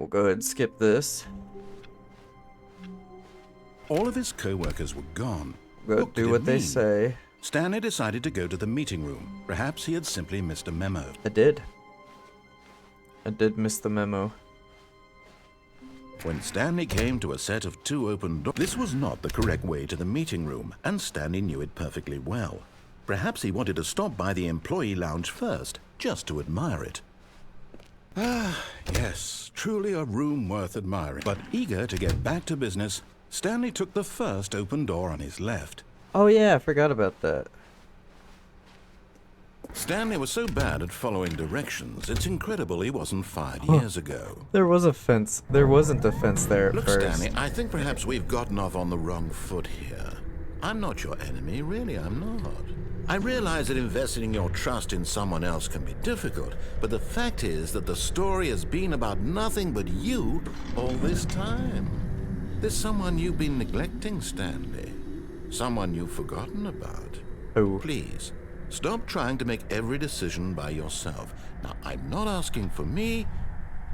We'll go ahead and skip this. All of his co-workers were gone. Go do what they say. Stanley decided to go to the meeting room. Perhaps he had simply missed a memo. I did miss the memo. When Stanley came to a set of 2 open doors, this was not the correct way to the meeting room, and Stanley knew it perfectly well. Perhaps he wanted to stop by the employee lounge first, just to admire it. Ah, yes, truly a room worth admiring. But eager to get back to business, Stanley took the first open door on his left. Oh yeah, I forgot about that. Stanley was so bad at following directions, it's incredible he wasn't fired years ago. There was a fence. There wasn't a fence there at Look, first. Stanley, I think perhaps we've gotten off on the wrong foot here. I'm not your enemy, really, I'm not. I realize that investing your trust in someone else can be difficult, but the fact is that the story has been about nothing but you all this time. There's someone you've been neglecting, Stanley. Someone you've forgotten about. Oh. Please, stop trying to make every decision by yourself. Now, I'm not asking for me,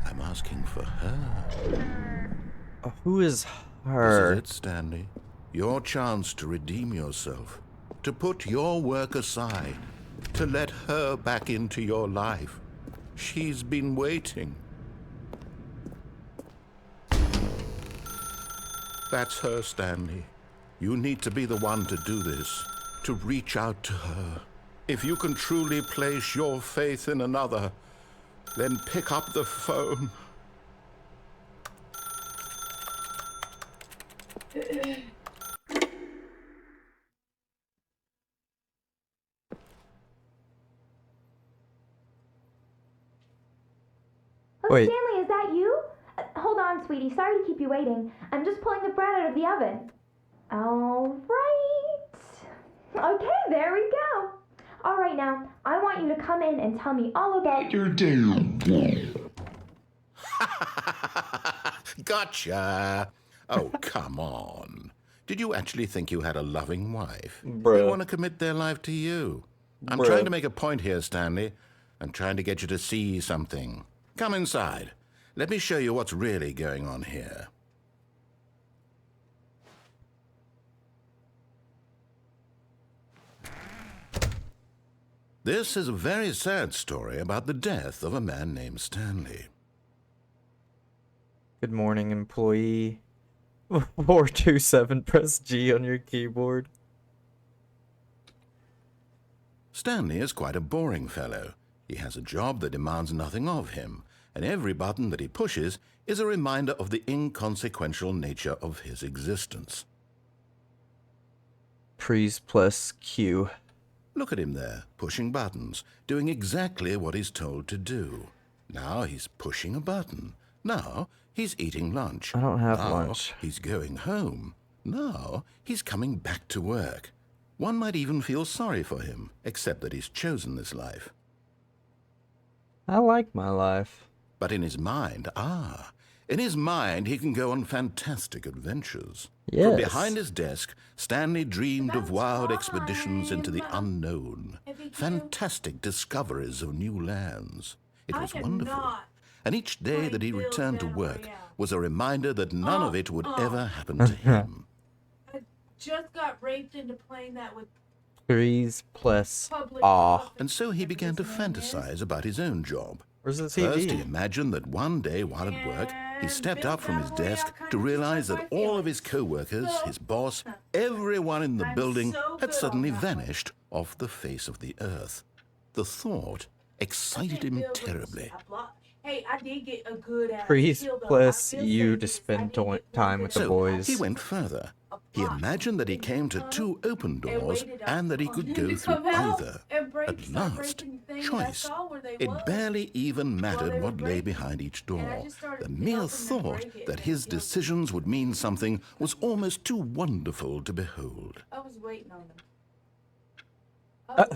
I'm asking for her. Who is her? This is it, Stanley. Your chance to redeem yourself. To put your work aside. To let her back into your life. She's been waiting. That's her, Stanley. You need to be the one to do this. To reach out to her. If you can truly place your faith in another, then pick up the phone. Wait. Stanley, is that you? Hold on, sweetie. Sorry to keep you waiting. I'm just pulling the bread out of the oven. All right. Okay, there we go. All right, now, I want you to come in and tell me all about your day. Gotcha. Oh, come on. Did you actually think you had a loving wife? Bruh. They want to commit their life to you. I'm Bruh. trying to make a point here, Stanley. I'm trying to get you to see something. Come inside. Let me show you what's really going on here. This is a very sad story about the death of a man named Stanley. Good morning, employee. 427, press G on your keyboard. Stanley is quite a boring fellow. He has a job that demands nothing of him, and every button that he pushes is a reminder of the inconsequential nature of his existence. Please plus Q. Look at him there, pushing buttons, doing exactly what he's told to do. Now he's pushing a button. Now he's eating lunch. I don't have now lunch. He's going home. Now he's coming back to work. One might even feel sorry for him, except that he's chosen this life. I like my life. But in his mind, in his mind he can go on fantastic adventures. Yes. From behind his desk, Stanley dreamed of wild expeditions into the unknown, fantastic discoveries of new lands. It was wonderful. And each day that he returned to work was a reminder that none of it would ever happen to him. I just got raped into playing that with Please plus public. And so he began to fantasize about his own job. Where's the First, he TV? imagined that one day while at work, he stepped up from his desk to realize that all of his co-workers, his boss, everyone in the building had suddenly vanished off the face of the earth. The thought excited him terribly. Hey, I did get a good Please plus U to spend time with the So boys. he went further. He imagined that he came to 2 open doors and that he could go through either. At last, choice. It barely even mattered what lay behind each door. The mere thought that his decisions would mean something was almost too wonderful to behold. I was waiting on them.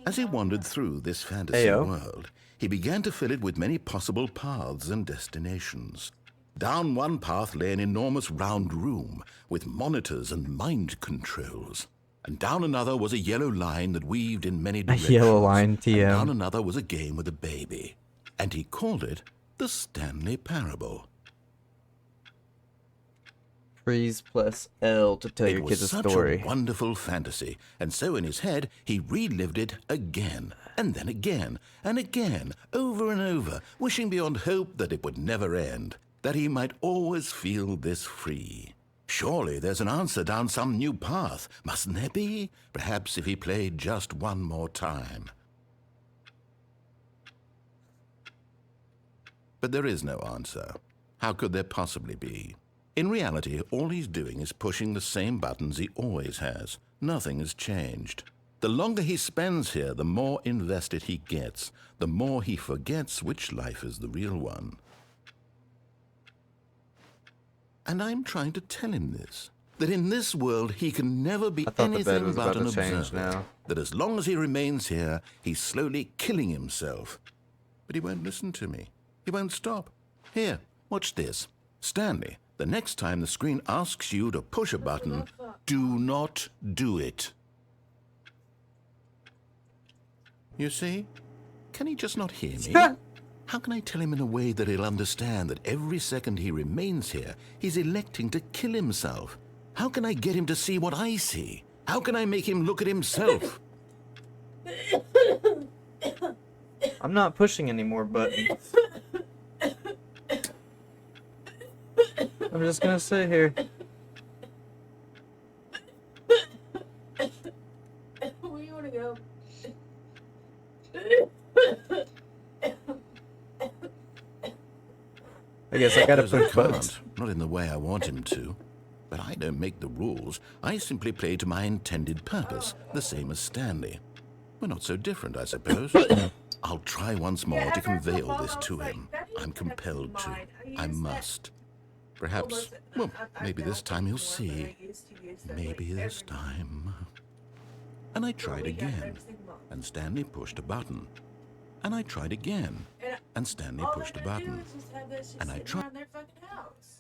As he wandered through this fantasy Ayo. world, he began to fill it with many possible paths and destinations. Down one path lay an enormous round room with monitors and mind controls. And down another was a yellow line that weaved in many directions. yellow line, And TM. down another was a game with a baby. And he called it The Stanley Parable. Freeze plus L to tell your It kids was a such story. a wonderful fantasy, and so in his head he relived it again, and then again, and again, over and over, wishing beyond hope that it would never end, that he might always feel this free. Surely there's an answer down some new path, mustn't there be? Perhaps if he played just one more time. But there is no answer. How could there possibly be? In reality, all he's doing is pushing the same buttons he always has. Nothing has changed. The longer he spends here, the more invested he gets, the more he forgets which life is the real one. And I'm trying to tell him this, that in this world he can never be I thought the bed anything was but about an to change observer. now. That as long as he remains here, he's slowly killing himself. But he won't listen to me. He won't stop. Here, watch this. Stanley, the next time the screen asks you to push a button, do not do it. You see? Can he just not hear me? How can I tell him in a way that he'll understand that every second he remains here, he's electing to kill himself? How can I get him to see what I see? How can I make him look at himself? I'm not pushing any more buttons. I'm just gonna sit here. Where you wanna go? I guess I gotta Because I push buttons. can't, not in the way I want him to. But I don't make the rules. I simply play to my intended purpose, the same as Stanley. We're not so different, I suppose. I'll try once more to convey all this to him. I'm compelled to. I must. Perhaps, well, maybe this time he'll see. Maybe this time. And I tried again, and Stanley pushed a button. And I tried again, and Stanley pushed a button. And I tried. Their fucking house.